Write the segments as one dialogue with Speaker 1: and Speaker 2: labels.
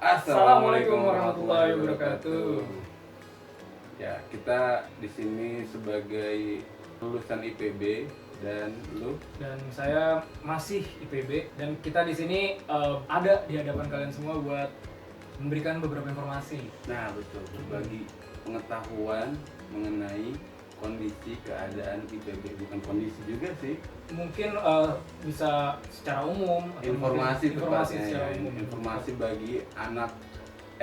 Speaker 1: Assalamualaikum warahmatullahi wabarakatuh.
Speaker 2: Ya, kita di sini sebagai lulusan IPB dan lu.
Speaker 1: Dan saya masih IPB dan kita di sini ada di hadapan kalian semua buat memberikan beberapa informasi.
Speaker 2: Nah, betul, berbagi pengetahuan mengenai kondisi keadaan IPB, bukan kondisi juga sih.
Speaker 1: Mungkin bisa secara umum atau
Speaker 2: Informasi tepatnya
Speaker 1: secara
Speaker 2: ya,
Speaker 1: umum.
Speaker 2: informasi bagi anak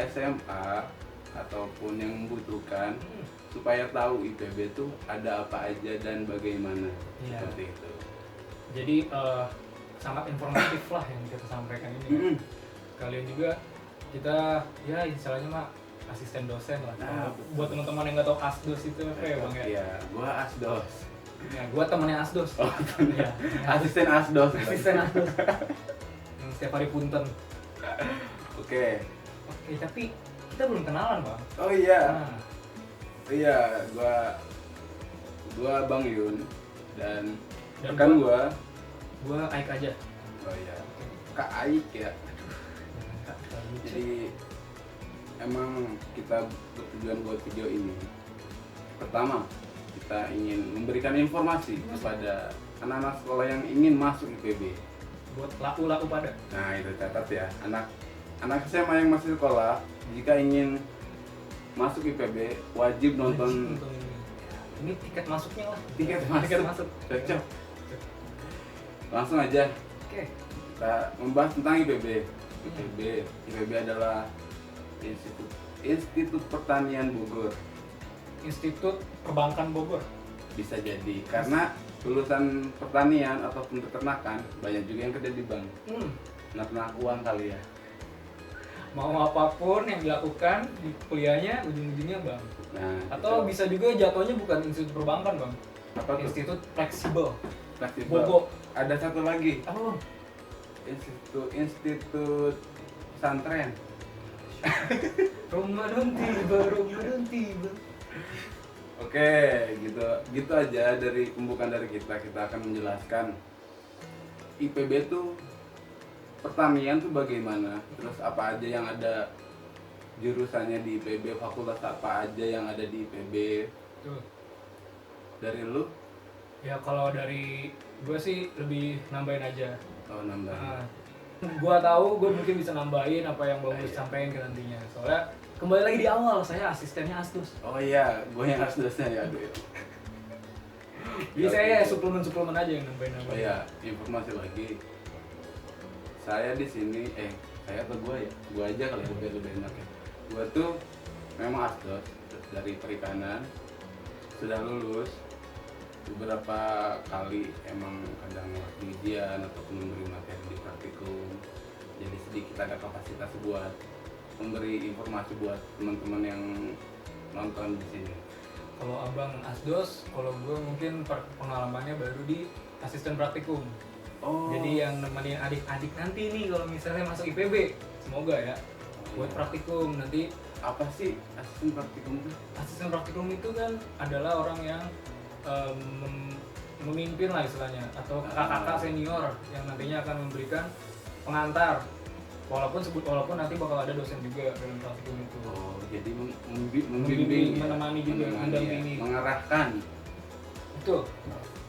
Speaker 2: SMA ataupun yang membutuhkan supaya tahu IPB itu ada apa aja dan bagaimana.
Speaker 1: Iya.
Speaker 2: Seperti itu.
Speaker 1: Jadi sangat informatif lah yang kita sampaikan ini. Kalian juga kita ya istilahnya mah asisten dosen lah.
Speaker 2: Nah,
Speaker 1: buat teman-teman yang nggak tahu asdos itu apa ya bang ya?
Speaker 2: Iya, gua asdos.
Speaker 1: Ya, gua temennya asdos.
Speaker 2: Oh,
Speaker 1: Iya,
Speaker 2: asisten asdos.
Speaker 1: asisten asdos. Yang setiap hari punten.
Speaker 2: Oke.
Speaker 1: Oke, tapi kita belum kenalan bang.
Speaker 2: Oh iya.
Speaker 1: Nah,
Speaker 2: Iya, gua Bang Yun dan
Speaker 1: Dan
Speaker 2: rekan gua.
Speaker 1: gua Aik aja.
Speaker 2: Oh iya. Kak Aik ya.
Speaker 1: Jadi
Speaker 2: Jadi emang kita bertujuan buat video ini. Pertama, kita ingin memberikan informasi kepada anak-anak sekolah yang ingin masuk IPB.
Speaker 1: buat laku-laku pada.
Speaker 2: Nah, itu catat ya. Anak SMA yang masih sekolah jika ingin masuk IPB wajib nonton
Speaker 1: Ini tiket masuknya lah.
Speaker 2: Tiket
Speaker 1: Tiket
Speaker 2: masuk.
Speaker 1: masuk.
Speaker 2: Cocok. Langsung aja
Speaker 1: Oke.
Speaker 2: kita membahas tentang IPB. IPB adalah Institut Pertanian Bogor.
Speaker 1: Institut Perbankan Bogor.
Speaker 2: Bisa jadi karena lulusan pertanian ataupun peternakan banyak juga yang kerja di bank. Ternak uang kali ya.
Speaker 1: Mau apapun yang dilakukan di kuliahnya ujung-ujungnya bang.
Speaker 2: Nah,
Speaker 1: Atau
Speaker 2: itu.
Speaker 1: bisa juga jatuhnya bukan institut perbankan bang.
Speaker 2: Apa tuh?
Speaker 1: Institut Fleksibel.
Speaker 2: Fleksibel.
Speaker 1: Bogo.
Speaker 2: Ada satu lagi.
Speaker 1: Apa bang?
Speaker 2: Institut pesantren.
Speaker 1: Ramadan tiba.
Speaker 2: Oke, gitu aja dari pembukaan dari kita. Kita akan menjelaskan IPB tuh pertanian tuh bagaimana, terus apa aja yang ada jurusannya di IPB, fakultas apa aja yang ada di IPB.
Speaker 1: Tuh.
Speaker 2: Dari lu?
Speaker 1: Ya kalau dari gue sih lebih nambahin aja.
Speaker 2: Oh, nambah.
Speaker 1: Nah, gua tahu gue mungkin bisa nambahin apa yang Bang Mus
Speaker 2: Iya.
Speaker 1: sampaikan ke nantinya. Soalnya kembali lagi di awal, saya asistennya Asdos.
Speaker 2: Oh iya, gue yang asdosnya ya, aduh.
Speaker 1: Jadi saya suplemen aja yang nambahin.
Speaker 2: Oh iya, informasi lagi. Saya di sini, saya atau gue ya? Gue aja kali ya, lebih enak ya. Gue tuh memang asdos dari perikanan, sudah lulus. Beberapa kali emang kadang lewat ujian ataupun memberi materi di praktikum. Jadi sedikit ada kapasitas buat memberi informasi buat teman-teman yang nonton di sini.
Speaker 1: Kalau abang Asdos, kalau gue mungkin pengalamannya baru di asisten praktikum.
Speaker 2: Oh.
Speaker 1: Jadi yang nemenin adik-adik nanti nih kalau misalnya masuk IPB, semoga ya, buat praktikum nanti.
Speaker 2: Apa sih asisten praktikum itu?
Speaker 1: Asisten praktikum itu kan adalah orang yang memimpin lah istilahnya, atau kakak-kakak senior yang nantinya akan memberikan pengantar. Walaupun nanti bakal ada dosen juga dalam praktikum itu.
Speaker 2: Oh, jadi membimbing,
Speaker 1: menemani juga, mendampingi,
Speaker 2: mengarahkan.
Speaker 1: Betul.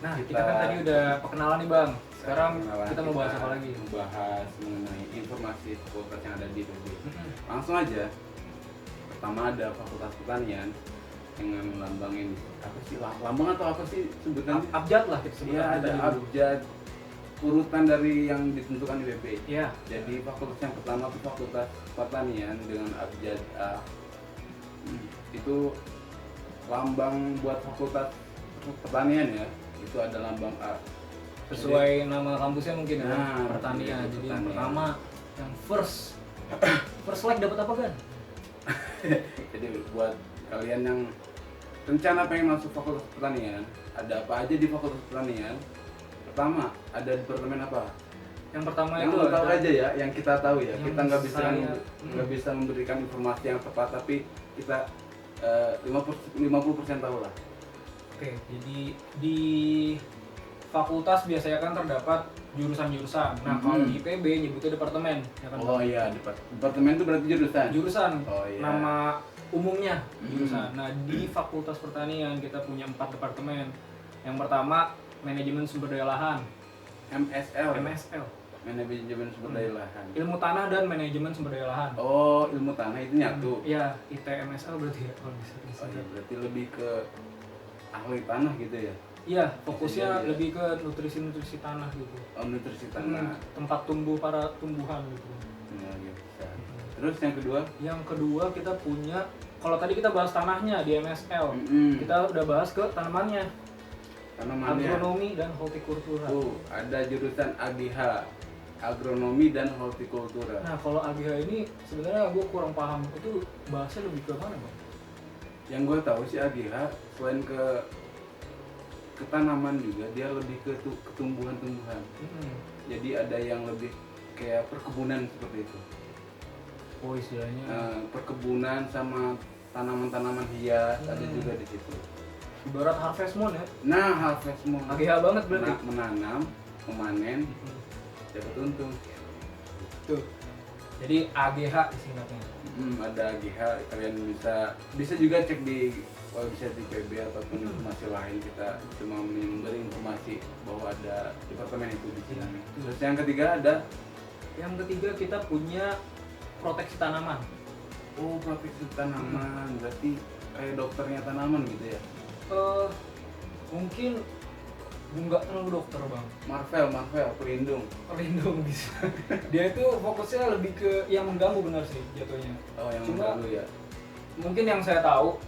Speaker 1: Nah, kita kan tadi udah perkenalan nih bang. Sekarang kita mau bahas apa lagi?
Speaker 2: Membahas mengenai informasi fakultas yang ada di IPB. Langsung aja. Pertama ada Fakultas Pertanian dengan lambang ini. Apa sih lambang atau apa sih sebutannya?
Speaker 1: Abjad lah kita sebut.
Speaker 2: Iya, ada abjad urutan dari yang ditentukan IPB.
Speaker 1: Iya.
Speaker 2: Jadi fakultas yang pertama itu Fakultas Pertanian dengan abjad A. Itu lambang buat Fakultas Pertanian ya. Itu ada lambang A.
Speaker 1: Sesuai nama kampusnya mungkin ya.
Speaker 2: Nah,
Speaker 1: Pertanian.
Speaker 2: iya,
Speaker 1: Jadi yang
Speaker 2: pertanian.
Speaker 1: pertama yang first like dapat apa kan?
Speaker 2: Jadi buat kalian yang rencana pengen masuk Fakultas Pertanian, ada apa aja di Fakultas Pertanian? Pertama, ada departemen apa?
Speaker 1: Yang pertama
Speaker 2: Yang
Speaker 1: itu
Speaker 2: lo tahu
Speaker 1: ada-
Speaker 2: aja ya, yang kita tahu ya.
Speaker 1: Yang
Speaker 2: Kita nggak
Speaker 1: saya-
Speaker 2: bisa memberikan informasi yang tepat, tapi kita 50% tahu lah.
Speaker 1: Oke, jadi di fakultas biasanya kan terdapat jurusan. Nah, kalau di IPB nyebutnya departemen, ya kan?
Speaker 2: Oh iya, departemen itu berarti jurusan.
Speaker 1: Jurusan.
Speaker 2: Oh iya.
Speaker 1: Nama umumnya jurusan. Nah, di Fakultas Pertanian kita punya 4 departemen. Yang pertama, manajemen sumber daya lahan.
Speaker 2: MSL. Manajemen sumber daya lahan.
Speaker 1: Ilmu tanah dan manajemen sumber daya lahan.
Speaker 2: Oh, ilmu tanah itu nyatu.
Speaker 1: Iya, ITMSL berarti ya kalau bisa.
Speaker 2: Oh iya, berarti lebih ke ahli tanah gitu ya.
Speaker 1: Iya, fokusnya lebih ke nutrisi tanah gitu.
Speaker 2: Oh, nutrisi tanah.
Speaker 1: Tempat tumbuh para tumbuhan gitu.
Speaker 2: Nah, gitu. Terus yang kedua?
Speaker 1: Yang kedua kita punya, kalau tadi kita bahas tanahnya di MSL, kita udah bahas ke tanamannya. Agronomi dan hortikultura.
Speaker 2: Ada jurusan AGH, agronomi dan hortikultura.
Speaker 1: Nah, kalau AGH ini sebenarnya gue kurang paham, itu bahasnya lebih ke mana, Bang?
Speaker 2: Yang gue tahu sih AGH selain ke tanaman juga, dia lebih ke tumbuhan-tumbuhan. Jadi ada yang lebih kayak perkebunan seperti itu.
Speaker 1: Oh, istilahnya
Speaker 2: perkebunan sama tanaman-tanaman hias ada juga di situ.
Speaker 1: Ibarat harvest moon ya?
Speaker 2: Nah, harvest moon.
Speaker 1: AGH banget berarti.
Speaker 2: Menanam, memanen, dapat untung.
Speaker 1: Tuh. Jadi AGH singkatnya.
Speaker 2: Ada AGH, kalian bisa juga cek di website di PB ataupun informasi lain. Kita cuma memberi informasi bahwa ada departemen itu di sini. Terus yang ketiga ada?
Speaker 1: Yang ketiga kita punya proteksi tanaman.
Speaker 2: Oh, proteksi tanaman, berarti kayak dokternya tanaman gitu ya?
Speaker 1: Mungkin nggak terlalu dokter, Bang.
Speaker 2: Marvel, pelindung
Speaker 1: bisa. Dia itu fokusnya lebih ke yang mengganggu, benar sih jatuhnya.
Speaker 2: Oh, yang
Speaker 1: cuma
Speaker 2: mengganggu ya.
Speaker 1: Mungkin yang saya tahu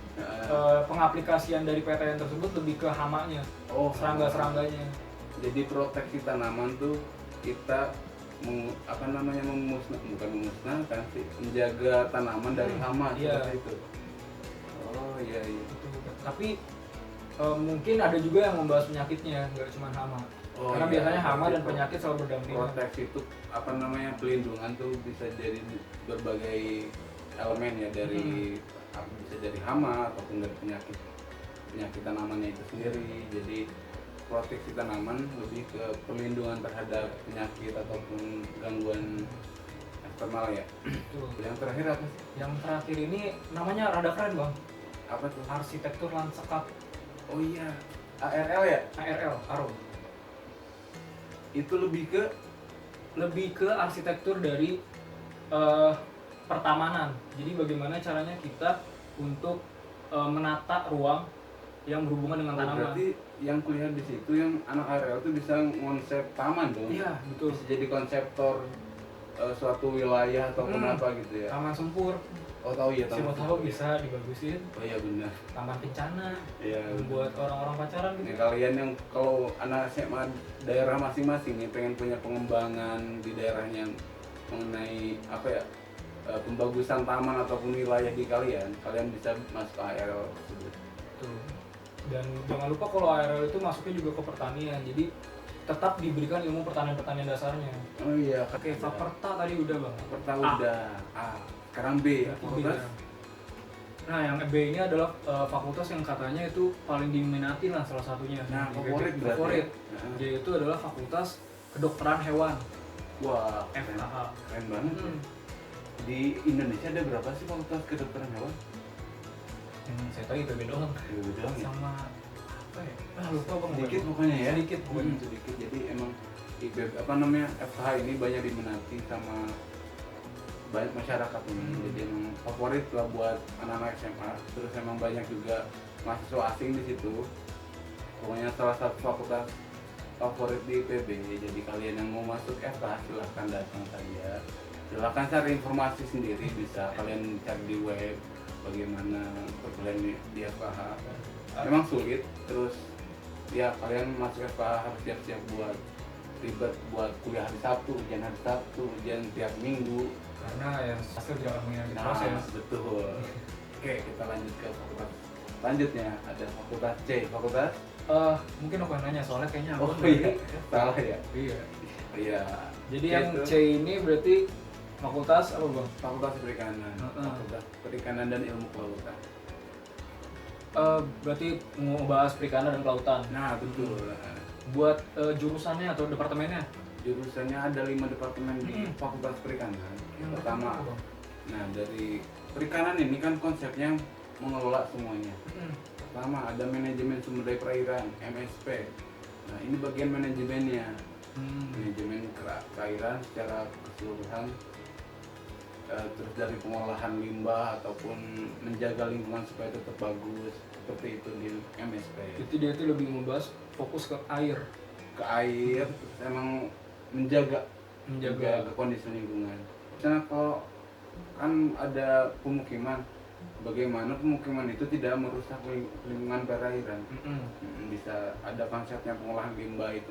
Speaker 1: pengaplikasian dari PTN tersebut lebih ke hamanya.
Speaker 2: Oh,
Speaker 1: serangga-serangganya.
Speaker 2: Jadi proteksi tanaman tuh kita memusnahkan sih, menjaga tanaman dari hama seperti itu. Oh iya.
Speaker 1: Tapi mungkin ada juga yang membahas penyakitnya, nggak cuma hama. Karena biasanya hama dan penyakit selalu berdampingan.
Speaker 2: Proteksi itu pelindungan tuh bisa jadi berbagai elemen ya, dari bisa dari hama ataupun dari penyakit tanamannya itu sendiri. Jadi proteksi tanaman lebih ke perlindungan terhadap penyakit ataupun gangguan eksternal ya. Yang terakhir apa sih?
Speaker 1: Yang terakhir ini namanya rada keren, Bang.
Speaker 2: Apa tuh?
Speaker 1: Arsitektur lanskap.
Speaker 2: Oh iya, ARL ya?
Speaker 1: ARO.
Speaker 2: Itu lebih ke
Speaker 1: arsitektur dari pertamanan. Jadi bagaimana caranya kita untuk menata ruang yang berhubungan dengan tanaman.
Speaker 2: Berarti yang kuliah di situ yang anak ARL itu bisa konsep taman dong?
Speaker 1: Iya, betul.
Speaker 2: Bisa jadi konseptor suatu wilayah atau apa gitu ya?
Speaker 1: Taman Sempur.
Speaker 2: Oh tahu ya,
Speaker 1: siapa tahu bisa dibagusin.
Speaker 2: Oh iya benar.
Speaker 1: Taman Kencana.
Speaker 2: Iya.
Speaker 1: Buat orang-orang pacaran gitu.
Speaker 2: Nih, kalian yang kalau anak SMA daerah masing-masing nih pengen punya pengembangan di daerahnya mengenai pembagusan taman ataupun wilayah di kalian bisa masuk ARL tersebut.
Speaker 1: Tuh. Dan jangan lupa kalau ARL itu masuknya juga ke pertanian. Jadi tetap diberikan ilmu pertanian dasarnya.
Speaker 2: Oh iya.
Speaker 1: Oke, Faperta tadi udah, Bang.
Speaker 2: Faperta udah. Sekarang B, fakultas.
Speaker 1: Nah, yang B ini adalah fakultas yang katanya itu paling diminati lah salah satunya.
Speaker 2: Nah, favorit.
Speaker 1: Jadi itu adalah Fakultas Kedokteran Hewan.
Speaker 2: Wah,
Speaker 1: FKH.
Speaker 2: Keren banget. Di Indonesia ada berapa sih fakultas kedokteran hewan?
Speaker 1: Saya tahu IPB doang.
Speaker 2: Ya?
Speaker 1: Sama apa ya? Lupa, Bang.
Speaker 2: Sedikit pokoknya ya.
Speaker 1: Sedikit.
Speaker 2: Jadi emang FKH ini banyak diminati sama banyak masyarakat ini. Jadi emang favorit lah buat anak-anak SMA. Terus emang banyak juga mahasiswa asing di situ. Pokoknya salah satu fakultas favorit di IPB. Jadi kalian yang mau masuk FKH silahkan datang saja. Silahkan cari informasi sendiri, bisa kalian cari di web bagaimana perkuliahan di FKH. Memang sulit, terus ya kalian masuk FKH harus siap-siap buat ribet, buat kuliah hari Sabtu, ujian tiap minggu.
Speaker 1: Karena ya hasil tidak mengingat
Speaker 2: proses. Betul. Oke, kita lanjut ke fakultas selanjutnya. Ada fakultas C. Fakultas?
Speaker 1: Mungkin aku yang nanya soalnya kayaknya aku
Speaker 2: salah ya.
Speaker 1: Iya. Jadi yang C ini berarti fakultas apa, Bang?
Speaker 2: Fakultas Perikanan. Fakultas Perikanan dan Ilmu Kelautan.
Speaker 1: Berarti mau bahas perikanan dan kelautan.
Speaker 2: Nah, betul.
Speaker 1: Buat jurusannya atau departemennya?
Speaker 2: jurusannya ada 5 departemen di Fakultas Perikanan. Pertama, nah dari perikanan ini kan konsepnya mengelola semuanya. Pertama ada manajemen sumber daya perairan (MSP). Nah ini bagian manajemennya, manajemen perairan secara keseluruhan. Terus dari pengolahan limbah ataupun menjaga lingkungan supaya tetap bagus, seperti itu di MSP.
Speaker 1: Jadi dia itu lebih membahas fokus ke air,
Speaker 2: Terus emang menjaga ke kondisi lingkungan. Misalnya kalau kan ada pemukiman, bagaimana pemukiman itu tidak merusak lingkungan perairan. Bisa ada konsepnya pengolahan limbah itu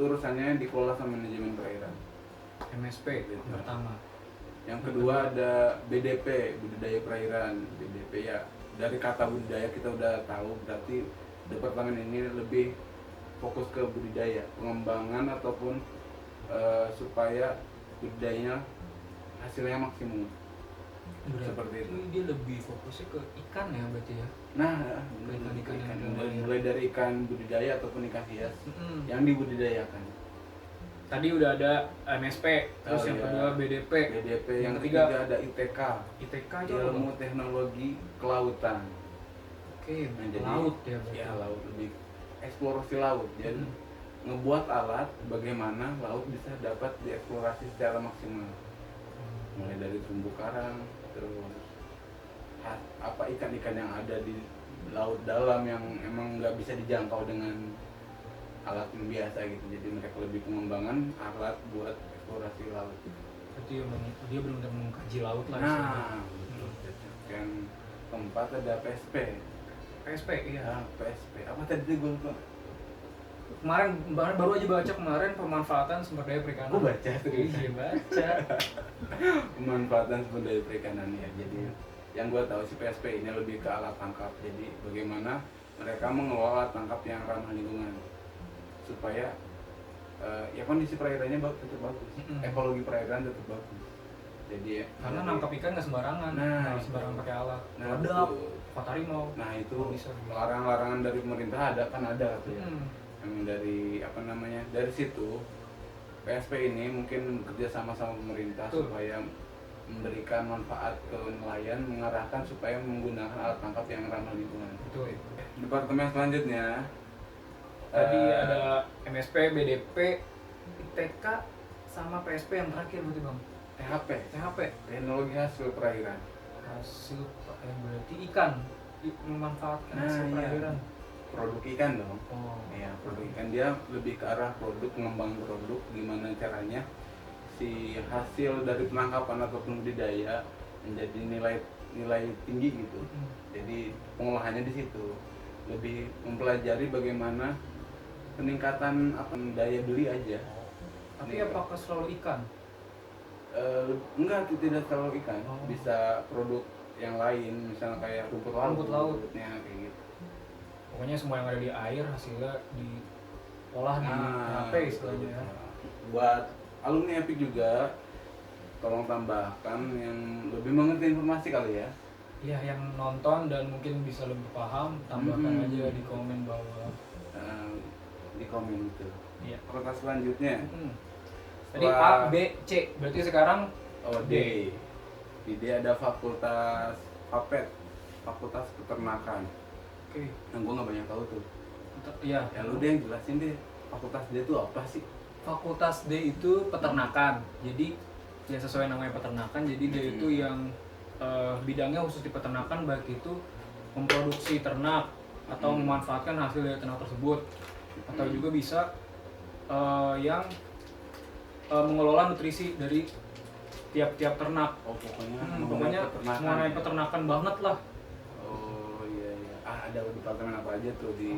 Speaker 2: urusannya dikelola sama manajemen perairan.
Speaker 1: MSP gitu. Pertama.
Speaker 2: Yang kedua ada BDP, budidaya perairan. BDP ya dari kata budidaya kita udah tahu, berarti departemen ini lebih fokus ke budidaya, pengembangan ataupun supaya budidayanya hasilnya maksimum.
Speaker 1: Berarti
Speaker 2: Seperti itu.
Speaker 1: Dia lebih fokusnya ke ikan ya berarti ya.
Speaker 2: Nah,
Speaker 1: Ikan.
Speaker 2: mulai dari ikan budidaya ataupun ikan hias yang dibudidayakan.
Speaker 1: Tadi udah ada MSP, terus yang kedua BDP,
Speaker 2: yang ketiga ada ITK,
Speaker 1: itu
Speaker 2: ilmu teknologi kelautan.
Speaker 1: Oke,
Speaker 2: Nah, jadi,
Speaker 1: laut ya berarti.
Speaker 2: Ya laut, lebih eksplorasi laut. Jadi ngebuat alat bagaimana laut bisa dapat dieksplorasi secara maksimal. Mulai dari terumbu karang, terus apa ikan-ikan yang ada di laut dalam yang emang nggak bisa dijangkau dengan alat yang biasa gitu. Jadi mereka lebih pengembangan alat buat eksplorasi laut.
Speaker 1: Berarti dia benar-benar mengkaji laut lah.
Speaker 2: Nah, yang keempat ada PSP.
Speaker 1: PSP iya.
Speaker 2: Nah, PSP apa tadi gue lupa.
Speaker 1: Kemarin baru aja baca kemarin pemanfaatan sumber daya perikanan.
Speaker 2: Gue baca tuh.
Speaker 1: Iya baca.
Speaker 2: Pemanfaatan sumber daya perikanan ya. Jadi yang gue tahu si PSP ini lebih ke alat tangkap. Jadi bagaimana mereka mengelola alat tangkap yang ramah lingkungan supaya ya kondisi perairannya tetap bagus, ekologi perairan tetap bagus. Jadi
Speaker 1: karena nangkap ikan nggak sembarangan, sembarangan pakai alat. Wadap, harimau.
Speaker 2: Nah itu larangan-larangan dari pemerintah ada tuh ya. Yang dari dari situ PSP ini mungkin bekerja sama pemerintah supaya memberikan manfaat ke nelayan, mengarahkan supaya menggunakan alat tangkap yang ramah lingkungan.
Speaker 1: Betul.
Speaker 2: Departemen selanjutnya
Speaker 1: tadi ada MSP, BDP, ITK, sama PSP yang terakhir berarti bang.
Speaker 2: THP, teknologi hasil perairan.
Speaker 1: Hasil berarti ikan, memanfaatkan hasil perairan.
Speaker 2: Produk ikan dong.
Speaker 1: Oh.
Speaker 2: Ya, produk ikan dia lebih ke arah produk, pengembangan produk, gimana caranya si hasil dari penangkapan ataupun budidaya menjadi nilai tinggi gitu. Jadi pengolahannya di situ. Lebih mempelajari bagaimana peningkatan daya beli aja.
Speaker 1: Tapi apakah selalu ikan?
Speaker 2: Enggak, tidak selalu ikan. Bisa produk yang lain, misalnya kayak rumput lautnya kayak gitu.
Speaker 1: Pokoknya semua yang ada di air hasilnya diolah di HP istilahnya.
Speaker 2: Buat alumni Epic juga tolong tambahkan yang lebih mengerti informasi kali ya.
Speaker 1: Iya, yang nonton dan mungkin bisa lebih paham, tambahkan aja di komen bawah.
Speaker 2: Di komen itu.
Speaker 1: Iya.
Speaker 2: Fakultas selanjutnya.
Speaker 1: Tadi A, B, C. Berarti sekarang
Speaker 2: D. Di D ada Fakultas FAPET, Fakultas Peternakan.
Speaker 1: Oke.
Speaker 2: Yang gue nggak banyak tahu tuh.
Speaker 1: Iya.
Speaker 2: Ya lu deh yang jelasin deh. Fakultas D itu apa sih?
Speaker 1: Fakultas D itu peternakan. Jadi ya sesuai namanya peternakan. Jadi dia itu yang bidangnya khusus di peternakan, baik itu memproduksi ternak atau memanfaatkan hasil dari ternak tersebut, atau juga bisa yang mengelola nutrisi dari tiap-tiap ternak. Pokoknya mengenai peternakan banget lah.
Speaker 2: Oh iya. Ada departemen apa aja tuh di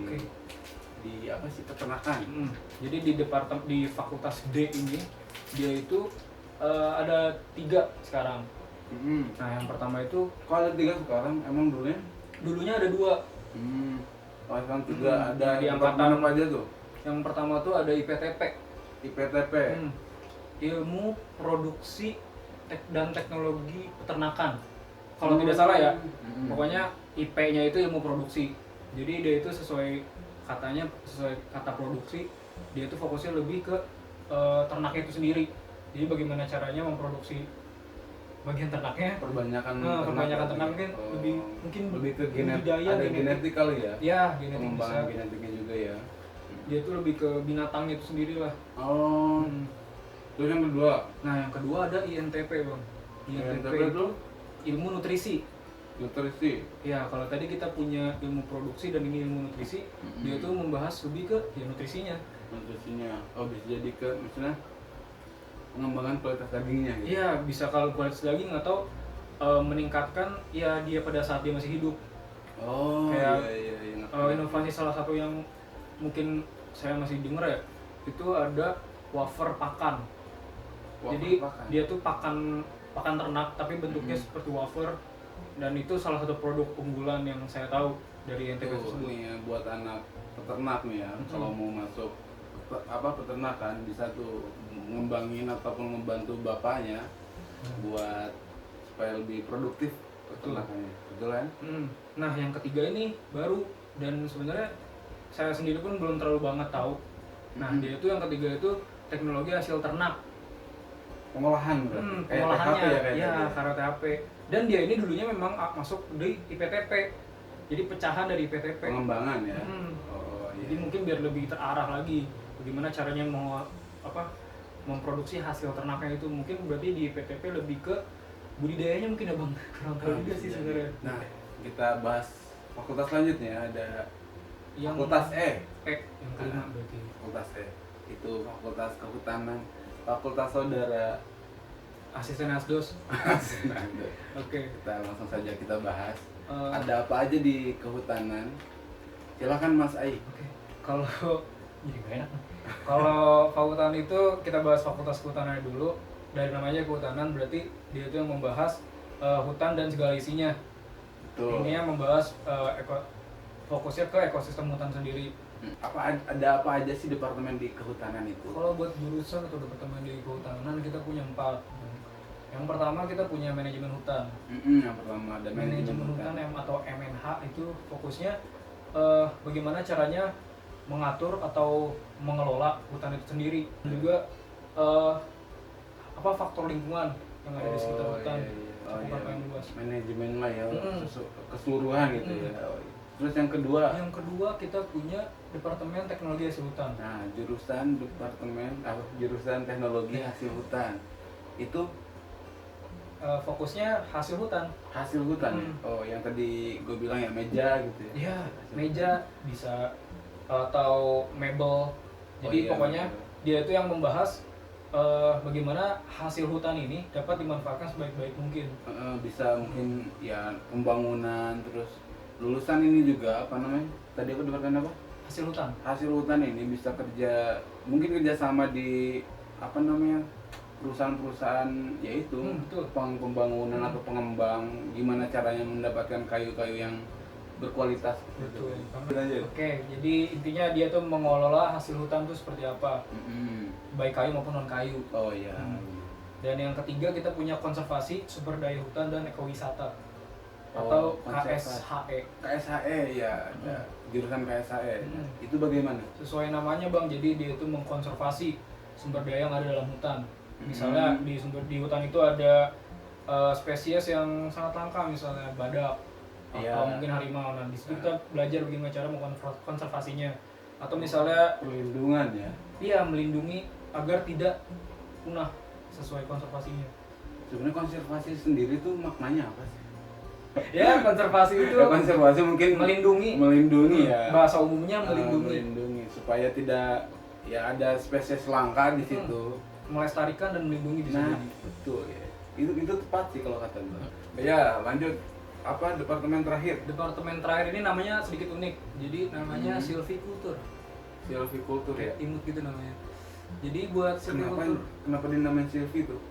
Speaker 2: apa sih peternakan?
Speaker 1: Jadi di Fakultas D ini dia itu ada 3 sekarang. Nah yang pertama itu
Speaker 2: kalau ada 3 sekarang, emang dulunya
Speaker 1: ada 2.
Speaker 2: Sekarang juga ada
Speaker 1: di angkatan
Speaker 2: apa aja tuh?
Speaker 1: Yang pertama tuh ada IPTP. Ilmu Produksi dan Teknologi Peternakan. Kalau tidak salah ya. Pokoknya IP-nya itu ilmu produksi. Jadi dia itu sesuai kata produksi, dia itu fokusnya lebih ke ternaknya itu sendiri. Jadi bagaimana caranya memproduksi bagian ternaknya. Perbanyakan ternak mungkin
Speaker 2: lebih ke
Speaker 1: budidaya,
Speaker 2: ada genetik kali ya.
Speaker 1: Ya, genetik
Speaker 2: Pengembangan
Speaker 1: bisa.
Speaker 2: genetiknya juga ya.
Speaker 1: Dia tuh lebih ke binatangnya itu sendiri lah.
Speaker 2: Oh. Terus yang kedua,
Speaker 1: Nah, yang kedua ada INTP, Bang.
Speaker 2: INTP itu
Speaker 1: ilmu nutrisi.
Speaker 2: nutrisi.
Speaker 1: Ya, kalau tadi kita punya ilmu produksi dan ini ilmu nutrisi, dia tuh membahas lebih ke ya nutrisinya.
Speaker 2: Nutrisinya. Oh, bisa jadi ke misalnya pengembangan kualitas dagingnya gitu.
Speaker 1: Iya, bisa kalau kualitas daging atau meningkatkan ya dia pada saat dia masih hidup.
Speaker 2: Oh,
Speaker 1: Kayak,
Speaker 2: iya.
Speaker 1: Inovasi salah satu yang mungkin saya masih dengar ya, itu ada wafer pakan. Jadi dia tuh pakan ternak tapi bentuknya seperti wafer, dan itu salah satu produk unggulan yang saya tahu dari NTP tersebut.
Speaker 2: Nih ya, buat anak peternak nih ya, kalau mau masuk peternakan bisa tuh ngembangin ataupun membantu bapaknya buat supaya lebih produktif peternakannya. Betul kan?
Speaker 1: Nah, yang ketiga ini baru, dan sebenarnya saya sendiri pun belum terlalu banget tahu. Nah, dia itu yang ketiga itu teknologi hasil ternak.
Speaker 2: Pengolahan berarti. Kayak
Speaker 1: Pengolahannya
Speaker 2: THP ya,
Speaker 1: ya karena THP. Dan dia ini dulunya memang masuk di IPTP. Jadi pecahan dari IPTP.
Speaker 2: Pengembangan ya.
Speaker 1: Oh, iya. Jadi mungkin biar lebih terarah lagi bagaimana caranya memproduksi hasil ternaknya itu, mungkin berarti di IPTP lebih ke budidayanya mungkin ya, Bang. Kurang tahu juga sih sebenarnya.
Speaker 2: Nah, kita bahas fakultas selanjutnya ada
Speaker 1: Yang
Speaker 2: fakultas E.
Speaker 1: Yang kelima berarti.
Speaker 2: Fakultas E itu fakultas kehutanan, fakultas saudara
Speaker 1: Asisten Asdos.
Speaker 2: Nah,
Speaker 1: Oke.
Speaker 2: kita langsung saja kita bahas. Ada apa aja di kehutanan? Silakan Mas Ai.
Speaker 1: Oke. Kalau jadi gak enak. Kalau kehutanan itu kita bahas fakultas kehutanan dulu. Dari namanya kehutanan berarti dia itu yang membahas hutan dan segala isinya.
Speaker 2: Betul.
Speaker 1: Ini yang membahas fokusnya ke ekosistem hutan sendiri.
Speaker 2: Ada apa aja sih departemen di kehutanan itu?
Speaker 1: Kalau buat jurusan atau departemen di kehutanan kita punya 4. Yang pertama kita punya manajemen hutan.
Speaker 2: Yang pertama ada
Speaker 1: Manajemen hutan atau MNH itu fokusnya bagaimana caranya mengatur atau mengelola hutan itu sendiri. Juga faktor lingkungan yang ada di sekitar hutan. Cukup yang luas.
Speaker 2: Manajemen lah ya, keseluruhan gitu ya. Terus yang kedua?
Speaker 1: Yang kedua kita punya Departemen Teknologi Hasil Hutan.
Speaker 2: Nah, jurusan Teknologi Hasil Hutan. Itu
Speaker 1: fokusnya hasil hutan.
Speaker 2: Hasil hutan. Oh, yang tadi gue bilang ya meja gitu ya.
Speaker 1: Iya, meja bisa atau mebel. Jadi pokoknya dia itu yang membahas bagaimana hasil hutan ini dapat dimanfaatkan sebaik-baik mungkin.
Speaker 2: Bisa mungkin ya pembangunan, terus lulusan ini juga apa namanya? Tadi aku departemen apa?
Speaker 1: Hasil hutan.
Speaker 2: Hasil hutan ini bisa mungkin kerjasama di apa namanya, perusahaan-perusahaan yaitu pembangunan atau pengembang, gimana caranya mendapatkan kayu-kayu yang berkualitas.
Speaker 1: Betul. Oke, jadi intinya dia tuh mengelola hasil hutan tuh seperti apa, baik kayu maupun non kayu.
Speaker 2: Oh iya.
Speaker 1: Dan yang ketiga kita punya konservasi sumber daya hutan dan ekowisata atau KSHE.
Speaker 2: KSHE ya, ada jurusan KSHE. Itu bagaimana? Sesuai
Speaker 1: namanya Bang, jadi dia itu mengkonservasi sumber daya yang ada dalam hutan. Misalnya di hutan itu ada spesies yang sangat langka, misalnya badak atau mungkin harimau. Nah, di situ kita belajar bagaimana cara mengkonservasinya. Atau misalnya
Speaker 2: perlindungan ya.
Speaker 1: Iya, melindungi agar tidak punah sesuai konservasinya.
Speaker 2: Sebenarnya konservasi sendiri itu maknanya apa sih?
Speaker 1: Ya, konservasi itu
Speaker 2: konservasi mungkin melindungi ya.
Speaker 1: Bahasa umumnya
Speaker 2: melindungi supaya tidak ya ada spesies langka di situ.
Speaker 1: Melestarikan dan melindungi di situ.
Speaker 2: Nah, betul ya. Itu tepat sih kalau kata Mbak. Ya, lanjut. Apa departemen terakhir?
Speaker 1: Departemen terakhir ini namanya sedikit unik. Jadi namanya silvicultur.
Speaker 2: Silvicultur ya.
Speaker 1: Imut gitu namanya. Jadi buat silvicultur.
Speaker 2: Kenapa dinamain silvi tuh?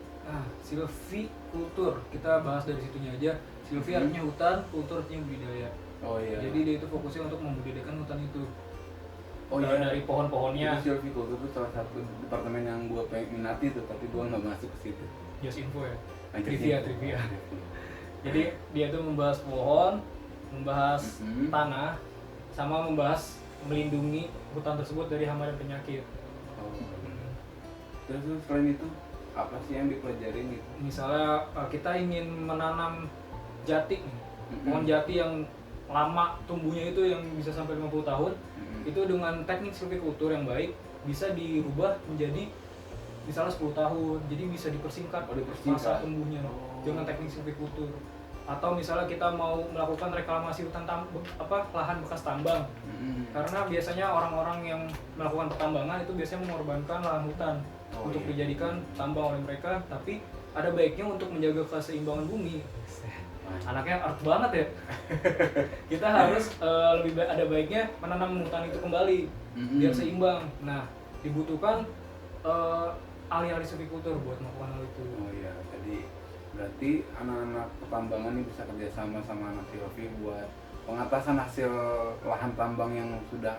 Speaker 1: Silvicultur. Kita bahas dari situnya aja. Silvi artinya hutan, kultur artinya budidaya.
Speaker 2: Oh iya.
Speaker 1: Jadi dia itu fokusnya untuk membudidayakan hutan itu.
Speaker 2: Oh iya.
Speaker 1: Dari pohon-pohonnya.
Speaker 2: Jadi silvicultur itu salah satu departemen yang gue pengen minati tuh, tapi gue nggak masuk ke situ.
Speaker 1: Just info ya. Trivia. Jadi dia tuh membahas pohon, membahas tanah, sama membahas melindungi hutan tersebut dari hama dan penyakit.
Speaker 2: Terus selain itu apa sih yang dipelajarin gitu?
Speaker 1: Misalnya kita ingin menanam jati nih, pohon jati yang lama tumbuhnya itu yang bisa sampai 50 tahun, itu dengan teknik silvikultur yang baik bisa dirubah menjadi misalnya 10 tahun, jadi bisa dipersingkat, masa tumbuhnya dengan teknik silvikultur. Atau misalnya kita mau melakukan reklamasi lahan bekas tambang, karena biasanya orang-orang yang melakukan pertambangan itu biasanya mengorbankan lahan hutan untuk dijadikan tambang oleh mereka, tapi ada baiknya untuk menjaga keseimbangan bumi. Anaknya art banget ya. Kita harus ada baiknya menanam hutan itu kembali biar seimbang. Nah, dibutuhkan ahli-ahli silvikultur buat melakukan hal itu.
Speaker 2: Oh iya, jadi berarti anak-anak pertambangan ini bisa kerjasama sama anak silvi buat pengatasan hasil lahan tambang yang sudah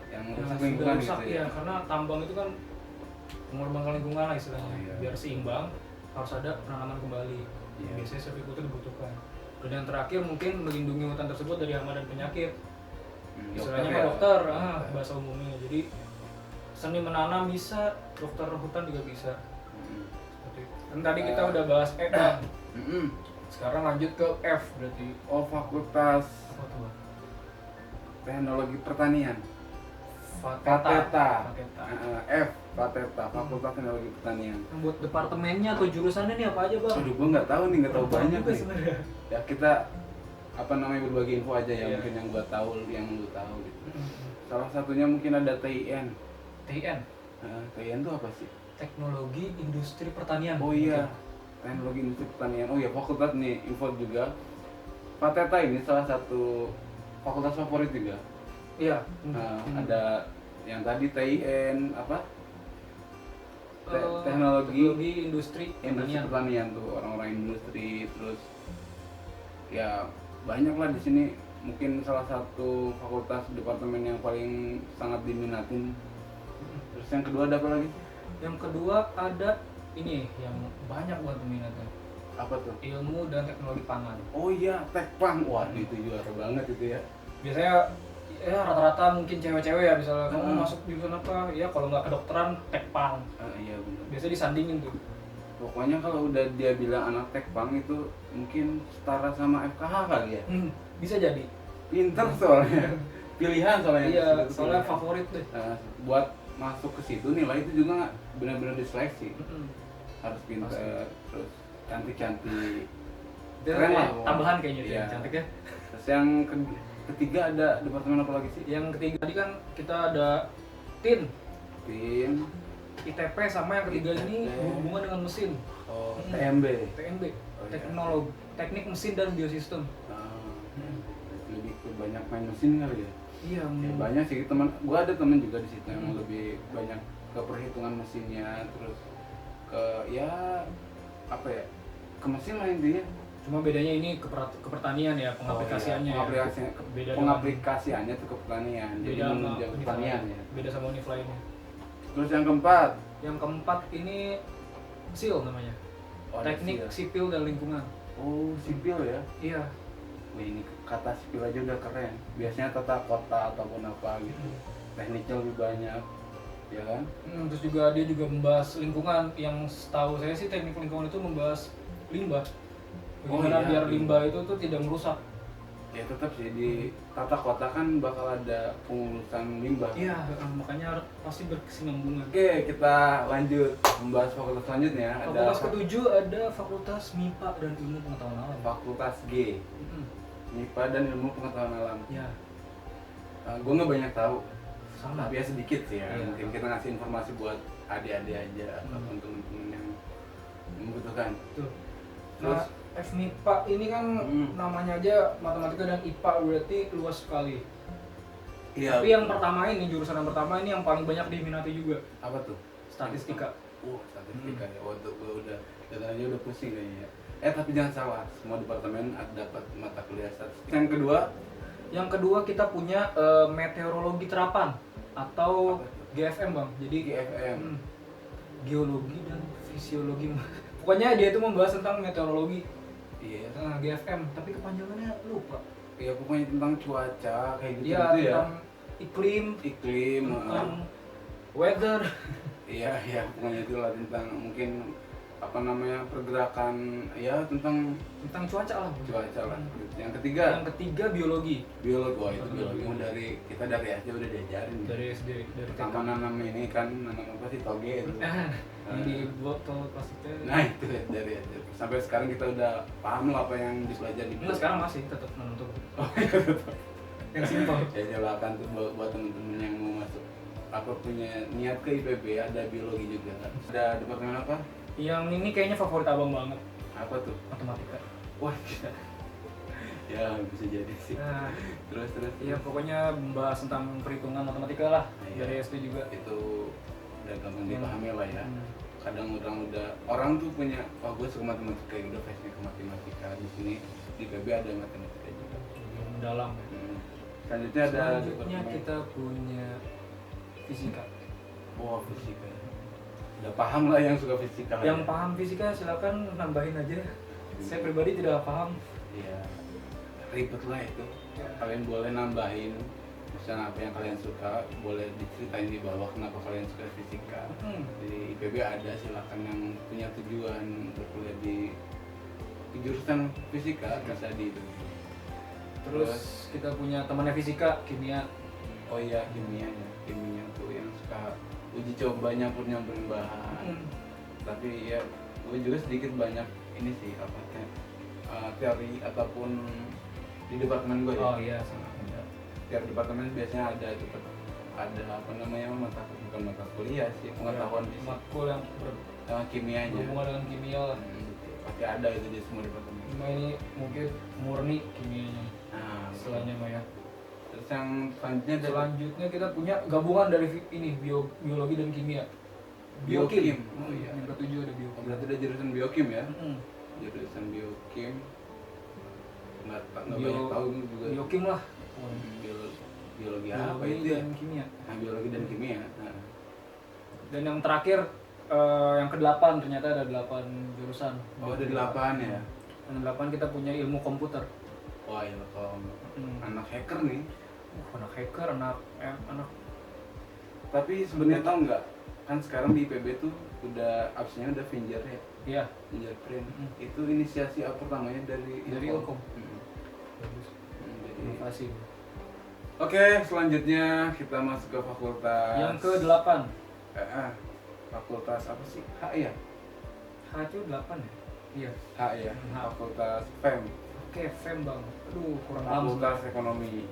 Speaker 2: rusak lingkungan
Speaker 1: rusak,
Speaker 2: gitu ya.
Speaker 1: Karena tambang itu kan mengorbankan lingkungan lah istilahnya.
Speaker 2: Oh, iya.
Speaker 1: Biar seimbang harus ada penanaman kembali.
Speaker 2: Iya.
Speaker 1: Biasanya silvikultur dibutuhkan. Dan yang terakhir mungkin melindungi hutan tersebut dari hama dan penyakit. Istilahnya kan dokter, bahasa umumnya. Jadi seni menanam bisa, dokter hutan juga bisa. Seperti itu. Dan tadi kita udah bahas E, Bang. Sekarang lanjut ke F berarti.
Speaker 2: Oh, Fakultas
Speaker 1: Apa tuh?
Speaker 2: Teknologi Pertanian.
Speaker 1: Fateta.
Speaker 2: F, Fateta, Fakultas Teknologi Pertanian.
Speaker 1: Buat departemennya atau jurusannya nih apa aja, Bang?
Speaker 2: Aduh, gua nggak tahu banyak
Speaker 1: juga
Speaker 2: nih.
Speaker 1: sebenarnya.
Speaker 2: Ya kita berbagi info aja ya,
Speaker 1: Iya.
Speaker 2: mungkin yang gua tahu, yang lu tahu gitu. Salah satunya mungkin ada TIN.
Speaker 1: TIN.
Speaker 2: TIN itu apa sih?
Speaker 1: Teknologi Industri Pertanian.
Speaker 2: Oh iya, Teknologi Industri Pertanian. Oh iya, fakultas nih, info juga. Fateta ini salah satu fakultas favorit juga.
Speaker 1: Iya.
Speaker 2: Ada yang tadi TIN apa?
Speaker 1: Teknologi Industri
Speaker 2: Pertanian tuh, orang-orang industri. Terus ya banyak lah di sini. Mungkin salah satu fakultas departemen yang paling sangat diminatin. Terus yang kedua ada apa lagi?
Speaker 1: Yang kedua ada ini yang banyak buat peminatnya.
Speaker 2: Apa tuh?
Speaker 1: Ilmu dan Teknologi Pangan.
Speaker 2: Oh iya, Tekpang. Wah, itu juara banget itu ya.
Speaker 1: Biasanya ya rata-rata mungkin cewek-cewek ya, misalnya kamu masuk jurusan apa? Ya kalau nggak kedokteran, Tekpang.
Speaker 2: Iya benar.
Speaker 1: Biasanya disandingin tuh.
Speaker 2: Pokoknya kalau udah dia bilang anak Tekpang itu mungkin setara sama FKH kali ya.
Speaker 1: Bisa jadi.
Speaker 2: Pinter soalnya. Pilihan soalnya.
Speaker 1: Iya,
Speaker 2: Itu
Speaker 1: soalnya
Speaker 2: pilihan.
Speaker 1: favorit deh.
Speaker 2: Buat masuk ke situ nilai itu juga benar-benar diseleksi. Harus pinter, terus cantik-cantik. Keren lah.
Speaker 1: Tambahan kayaknya
Speaker 2: Iya.
Speaker 1: cantik ya.
Speaker 2: Terus yang ketiga ada departemen apa lagi sih?
Speaker 1: Yang ketiga tadi kan kita ada TIN, ITP, sama yang ketiga ini
Speaker 2: ITP.
Speaker 1: berhubungan dengan mesin.
Speaker 2: Oh, TMB.
Speaker 1: TMB,
Speaker 2: Oh, iya.
Speaker 1: teknologi, teknik mesin dan biosistem.
Speaker 2: Lebih ke banyak main mesin kali ya.
Speaker 1: Iya,
Speaker 2: Ya, banyak sih gua ada temen juga di situ yang lebih banyak ke perhitungan mesinnya, terus ke ke mesin lah intinya.
Speaker 1: Cuma bedanya ini ke pertanian ya, pengaplikasiannya.
Speaker 2: Pengaplikasiannya tuh ke pertanian. Jadi
Speaker 1: Beda sama
Speaker 2: menunjang
Speaker 1: univ
Speaker 2: pertanian
Speaker 1: lain.
Speaker 2: ya.
Speaker 1: Beda sama univ lainnya.
Speaker 2: Terus yang keempat,
Speaker 1: Yang keempat ini SIL namanya.
Speaker 2: ada
Speaker 1: Teknik
Speaker 2: sipil.
Speaker 1: Sipil dan Lingkungan.
Speaker 2: Oh, sipil ya.
Speaker 1: Iya.
Speaker 2: Wih, ini kata sipil aja udah keren. Biasanya tata kota ataupun apa gitu. Tekniknya lebih banyak, ya kan?
Speaker 1: Terus juga dia juga membahas lingkungan. Yang setahu saya sih teknik lingkungan itu membahas limbah. Bagaimana biar limbah itu tuh tidak merusak.
Speaker 2: Ya tetap sih di tata kota kan bakal ada pengurusan limbah.
Speaker 1: Iya, makanya pasti berkesinambungan.
Speaker 2: Oke, kita lanjut membahas fakultas selanjutnya.
Speaker 1: Fakultas ketujuh ada Fakultas MIPA dan Ilmu Pengetahuan Alam.
Speaker 2: Fakultas G, MIPA dan Ilmu Pengetahuan Alam.
Speaker 1: Ya,
Speaker 2: Gue nggak banyak tahu,
Speaker 1: sama.
Speaker 2: tapi ya sedikit sih ya.
Speaker 1: Iya.
Speaker 2: Mungkin kita ngasih informasi buat adik-adik aja ataupun teman-teman yang membutuhkan.
Speaker 1: Betul.
Speaker 2: Terus
Speaker 1: Nah, FMIPA ini kan namanya aja matematika dan IPA, berarti luas sekali.
Speaker 2: iya.
Speaker 1: Tapi yang pertama ini, jurusan yang pertama ini yang paling banyak diminati juga,
Speaker 2: apa tuh?
Speaker 1: Statistika.
Speaker 2: Statistika ya. Waktu gue udah datanya udah pusing kayaknya. Tapi jangan salah, semua departemen ada dapat mata kuliah statistika. Yang
Speaker 1: kedua kita punya meteorologi terapan atau
Speaker 2: Apa tuh?
Speaker 1: GFM, Bang. Jadi
Speaker 2: GFM.
Speaker 1: geologi dan fisiologi. Pokoknya dia itu membahas tentang meteorologi.
Speaker 2: Iya.
Speaker 1: GFM, tapi kepanjangannya lupa.
Speaker 2: Ya pokoknya tentang cuaca kayak gitu
Speaker 1: Iya,
Speaker 2: gitu ya.
Speaker 1: tentang iklim,
Speaker 2: Iklim.
Speaker 1: tentang weather.
Speaker 2: iya pokoknya itulah tentang mungkin apa namanya pergerakan ya tentang
Speaker 1: tentang cuaca lah.
Speaker 2: cuaca lah. Yang
Speaker 1: Yang ketiga biologi.
Speaker 2: biologi. Wah itu biologi dari kita dari SD udah diajarin.
Speaker 1: Dari SD, dari TK.
Speaker 2: Pertama nanam ini kan nanam apa sih toge itu.
Speaker 1: Yang di botol plastiknya.
Speaker 2: Nah itu ya, dari SD sampai sekarang kita udah paham lah apa yang dipelajari.
Speaker 1: Enggak, sekarang masih tetap menuntut.
Speaker 2: Oh iya betul.
Speaker 1: Yang simpel.
Speaker 2: Ya silakan tuh buat temen-temen yang mau masuk apa punya niat ke IPB ada biologi juga. Ada departemen apa?
Speaker 1: Yang ini kayaknya favorit abang banget,
Speaker 2: Apa tuh?
Speaker 1: matematika.
Speaker 2: Wah gila. Ya bisa jadi sih.
Speaker 1: Nah,
Speaker 2: Terus
Speaker 1: ya pokoknya membahas tentang perhitungan matematika lah.
Speaker 2: Iya.
Speaker 1: Dari SD juga.
Speaker 2: Itu udah gampang dipahami lah ya.
Speaker 1: Hmm.
Speaker 2: Kadang orang tuh punya gue suka matematika ya udah passion ke matematika. Di sini di IPB ada matematika juga.
Speaker 1: Lebih mendalam ya.
Speaker 2: Selanjutnya ada
Speaker 1: Selanjutnya kita punya fisika.
Speaker 2: Wah fisika. Udah paham lah yang suka fisika lah
Speaker 1: Yang
Speaker 2: ya.
Speaker 1: paham fisika silakan nambahin aja. Saya pribadi tidak paham.
Speaker 2: Iya ribet lah itu.
Speaker 1: Ya.
Speaker 2: Kalian boleh nambahin misalnya apa yang kalian suka, boleh diceritain di bawah kenapa kalian suka fisika. Di IPB ada, silakan yang punya tujuan berkuliah di jurusan fisika bisa di itu.
Speaker 1: Terus kita punya temannya fisika, kimia.
Speaker 2: Oh iya kimia tuh yang suka uji coba nyampurin bahan. Tapi ya gue juga sedikit banyak ini sih apa teori ataupun di departemen gue ya.
Speaker 1: Oh iya, sangat mudah.
Speaker 2: Tiap departemen biasanya ada apa namanya bukan mata kuliah sih pengetahuan di
Speaker 1: matkul yang
Speaker 2: kimianya.
Speaker 1: berhubungan dengan kimia lah.
Speaker 2: Pasti ada itu di semua departemen.
Speaker 1: Cuma ini mungkin murni kimianya.
Speaker 2: Nah,
Speaker 1: Istilahnya mah ya.
Speaker 2: terus yang selanjutnya ada
Speaker 1: Selanjutnya kita punya gabungan dari ini biologi dan kimia.
Speaker 2: Biokim. Oh iya.
Speaker 1: Yang ketujuh ada biokim.
Speaker 2: Berarti ada jurusan biokim ya?
Speaker 1: Mm-mm.
Speaker 2: Jurusan biokim. Nggak
Speaker 1: Bio-
Speaker 2: banyak tahu juga.
Speaker 1: Biokim lah.
Speaker 2: Biologi apa
Speaker 1: Biologi
Speaker 2: itu ya?
Speaker 1: dan kimia.
Speaker 2: Nah, biologi dan kimia. Nah.
Speaker 1: Dan yang terakhir yang ke-8 ternyata ada 8 jurusan.
Speaker 2: Oh ada 8 ya?
Speaker 1: Yang 8 kita punya ilmu komputer.
Speaker 2: Wah iya kalau
Speaker 1: Hmm.
Speaker 2: anak hacker nih.
Speaker 1: Anak hacker, anak
Speaker 2: Tapi sebenarnya tahu nggak? Kan sekarang di IPB tuh udah absennya udah Finger ya?
Speaker 1: iya,
Speaker 2: Fingerprint.
Speaker 1: Mm.
Speaker 2: Itu inisiasi apa pertamanya dari
Speaker 1: Ilkom.
Speaker 2: Mm.
Speaker 1: Bagus.
Speaker 2: Jadi-
Speaker 1: Inovasi.
Speaker 2: Oke, selanjutnya kita masuk ke fakultas.
Speaker 1: Yang ke-8.
Speaker 2: Fakultas apa sih? H ya?
Speaker 1: H itu 8 ya? Iya.
Speaker 2: H ya.
Speaker 1: H.
Speaker 2: Fakultas FEM.
Speaker 1: Oke, FEM bang. Aduh, kurang paham.
Speaker 2: Fakultas Ekonomi.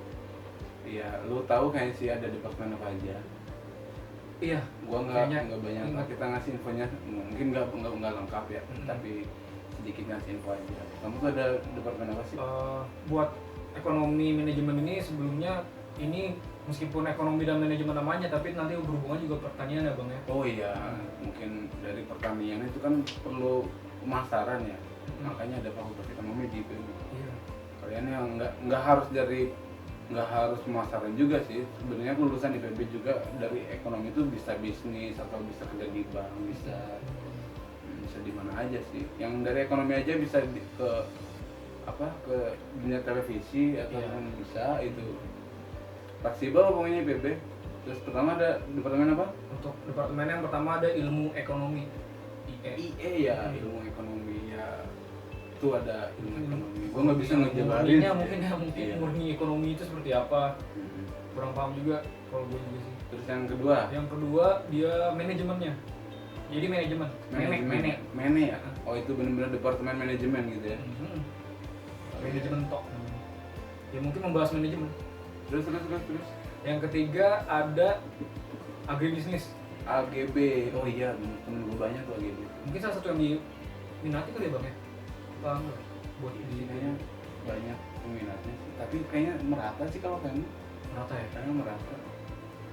Speaker 2: Iya, lu tahu kayaknya sih ada departemen apa aja.
Speaker 1: Iya.
Speaker 2: Gua
Speaker 1: Kayaknya
Speaker 2: nggak banyak
Speaker 1: ingat.
Speaker 2: kita ngasih infonya, mungkin nggak lengkap ya,
Speaker 1: Mm-mm.
Speaker 2: tapi sedikit ngasih info aja. Kamu tuh ada departemen apa sih?
Speaker 1: Buat ekonomi manajemen ini sebelumnya ini meskipun ekonomi dan manajemen namanya, tapi nanti berhubungan juga pertanian ya bang ya.
Speaker 2: Oh iya, mungkin dari pertanian itu kan perlu pemasaran ya, makanya ada fakultas ekonomi di IPB.
Speaker 1: Iya.
Speaker 2: Kalian yang nggak harus pemasaran juga sih. Sebenarnya lulusan IPB juga dari ekonomi itu bisa bisnis atau bisa kerja di bank, bisa di mana aja sih. Yang dari ekonomi aja bisa ke dunia televisi ataupun bisa itu fleksibel pokoknya IPB. Terus pertama ada departemen apa?
Speaker 1: Untuk departemen yang pertama ada ilmu ekonomi. IE.
Speaker 2: IE ya, ilmu ekonomi ya. Itu ada ilmu ekonomi. Gua nggak bisa ngejabarin.
Speaker 1: Murninya
Speaker 2: sih.
Speaker 1: mungkin ya, mungkin
Speaker 2: Iya.
Speaker 1: murni ekonomi itu seperti apa.
Speaker 2: Mm-mm.
Speaker 1: Kurang paham juga kalau gue juga sih.
Speaker 2: Terus yang kedua,
Speaker 1: Yang kedua dia manajemennya. Jadi manajemen.
Speaker 2: Mene ya. Oh itu benar-benar departemen manajemen gitu ya.
Speaker 1: Mhm. Manajemen tok. Ya mungkin membahas manajemen.
Speaker 2: Terus.
Speaker 1: Yang ketiga ada agribisnis.
Speaker 2: AGB. Oh iya, temen gue banyak tuh AGB.
Speaker 1: Mungkin salah satu yang diminati kali ya bang ya. Paham nggak? Buat
Speaker 2: Di
Speaker 1: di
Speaker 2: sini kayaknya banyak peminatnya sih. Tapi kayaknya merata sih kalau kayaknya.
Speaker 1: merata ya.
Speaker 2: Kayaknya merata.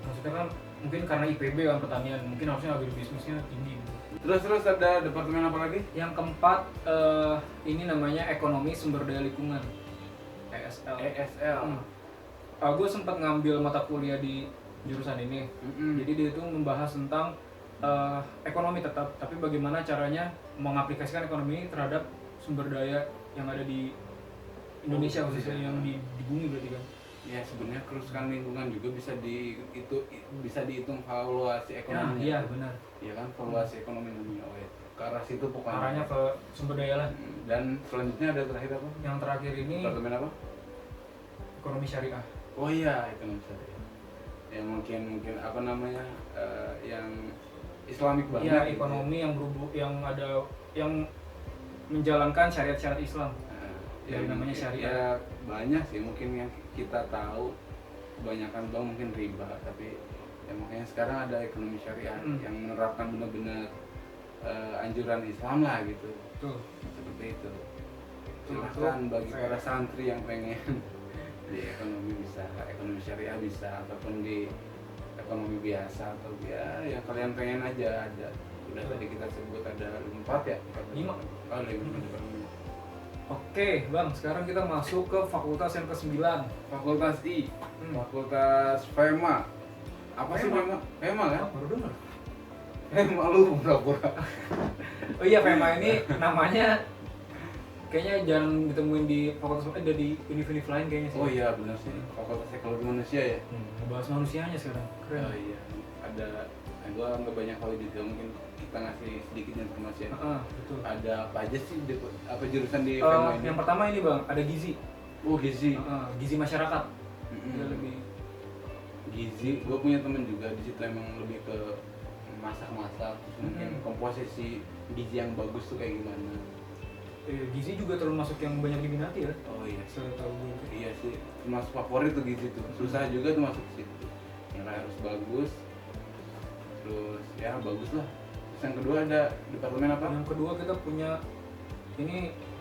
Speaker 1: Maksudnya kan mungkin karena IPB kan pertanian, mungkin harusnya agribisnisnya tinggi gitu.
Speaker 2: Terus ada departemen apa lagi?
Speaker 1: Yang keempat ini namanya ekonomi sumber daya lingkungan. ESL.
Speaker 2: ESL.
Speaker 1: Gue sempat ngambil mata kuliah di jurusan ini. Jadi dia itu membahas tentang ekonomi tetap, tapi bagaimana caranya mengaplikasikan ekonomi ini terhadap sumber daya yang ada di Indonesia khususnya yang di bumi berarti kan.
Speaker 2: ya sebenarnya kerusakan lingkungan juga bisa dihitung valuasi ekonominya.
Speaker 1: Iya benar.
Speaker 2: Iya kan, valuasi ekonomi namanya. Oh ya, ke arah situ pokoknya.
Speaker 1: Arahnya ke sumber daya lah.
Speaker 2: Dan selanjutnya ada terakhir apa?
Speaker 1: Yang terakhir ini
Speaker 2: Departemen apa?
Speaker 1: ekonomi syariah.
Speaker 2: Oh iya, ekonomi syariah. Ya mungkin apa namanya, yang Islamik banget.
Speaker 1: Iya,
Speaker 2: gitu.
Speaker 1: ekonomi yang yang menjalankan syariat-syariat Islam. Yang namanya syariah.
Speaker 2: Ya banyak sih mungkin yang kita tahu, kebanyakan bank mungkin riba, tapi ya makanya sekarang ada ekonomi syariah yang menerapkan benar-benar anjuran Islam lah gitu.
Speaker 1: Tuh.
Speaker 2: Seperti itu. Silahkan bagi para santri yang pengen di ekonomi syariah bisa, ataupun di ekonomi biasa, atau ya yang kalian pengen aja ada. Udah tadi kita sebut ada 4 ya?
Speaker 1: 5.
Speaker 2: Oh, 5.
Speaker 1: Oke, Bang, sekarang kita masuk ke fakultas yang ke-9.
Speaker 2: Fakultas I, Fakultas FEMA. Apa sih FEMA? FEMA kan?
Speaker 1: Baru dengar.
Speaker 2: FEMA lu pura-pura.
Speaker 1: Oh iya, FEMA ini namanya kayaknya jarang ditemuin di fakultas ada di univ-univ lain kayaknya sih.
Speaker 2: Oh iya benar sih, Fakultas Ekologi Manusia ya.
Speaker 1: Ngebahas manusianya sekarang. Keren.
Speaker 2: Oh iya, ada. Gua nggak banyak tahu juga, mungkin kita ngasih sedikit informasi ya.
Speaker 1: Betul.
Speaker 2: Ada apa aja sih, apa jurusan di FEMA ini?
Speaker 1: Yang pertama ini Bang, ada gizi.
Speaker 2: Oh gizi.
Speaker 1: Gizi masyarakat. Dia lebih
Speaker 2: Gizi, gue punya temen juga di situ emang lebih ke masak-masak, terus mungkin komposisi gizi yang bagus tuh kayak gimana.
Speaker 1: gizi juga termasuk yang banyak diminati ya.
Speaker 2: Oh iya,
Speaker 1: Setahu gue.
Speaker 2: iya sih, termasuk favorit tuh gizi tuh. Susah juga tuh masuk ke situ. Yang harus bagus, terus ya bagus lah. Terus yang kedua ada departemen apa?
Speaker 1: Yang kedua kita punya ini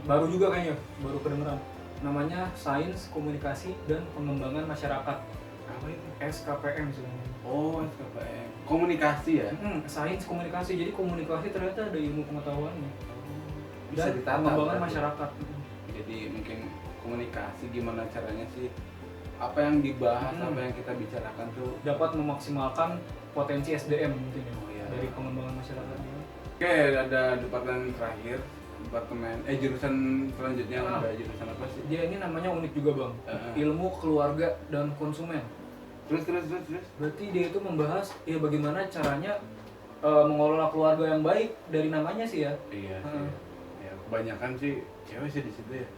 Speaker 1: baru juga kayaknya, baru kedengeran. Namanya Sains Komunikasi dan Pengembangan Masyarakat.
Speaker 2: Apa itu?
Speaker 1: SKPM sebenarnya.
Speaker 2: Oh, SKPM. Komunikasi ya?
Speaker 1: Sains komunikasi, jadi komunikasi ternyata ada ilmu pengetahuannya.
Speaker 2: Bisa
Speaker 1: Dan
Speaker 2: ditata.
Speaker 1: pengembangan
Speaker 2: berarti.
Speaker 1: masyarakat.
Speaker 2: Jadi mungkin komunikasi gimana caranya sih, apa yang dibahas, apa yang kita bicarakan tuh
Speaker 1: Dapat memaksimalkan potensi SDM mungkin ya,
Speaker 2: Oh, iya.
Speaker 1: dari pengembangan masyarakat ini.
Speaker 2: Oke, ada departemen terakhir, departemen jurusan selanjutnya ada jurusan apa sih?
Speaker 1: Dia ini namanya unik juga Bang, ilmu keluarga dan konsumen.
Speaker 2: Terus.
Speaker 1: Berarti dia itu membahas ya bagaimana caranya mengelola keluarga yang baik, dari namanya sih ya.
Speaker 2: Iya sih. Ya, kebanyakan sih cewek sih di situ ya.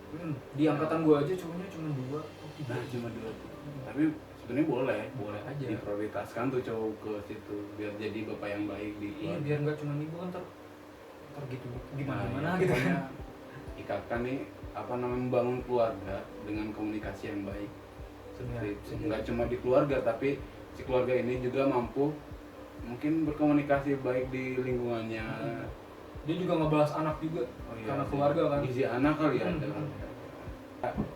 Speaker 1: Di angkatan gua aja cowoknya cuma 2 atau 3.
Speaker 2: Nah, cuma 2. Tapi sebenarnya boleh
Speaker 1: Aja.
Speaker 2: diprioritaskan tuh cowok ke situ biar jadi bapak yang baik di
Speaker 1: Iya,
Speaker 2: keluarga.
Speaker 1: biar nggak cuma ibu kan ter gitu gimana
Speaker 2: Nah,
Speaker 1: gitu
Speaker 2: pokoknya
Speaker 1: kan.
Speaker 2: ikatkan nih apa namanya, membangun keluarga dengan komunikasi yang baik. Seperti itu. Nggak cuma di keluarga, tapi si keluarga ini juga mampu mungkin berkomunikasi baik di lingkungannya.
Speaker 1: Dia juga ngebahas anak juga, karena keluarga kan.
Speaker 2: Gizi anak kali ya.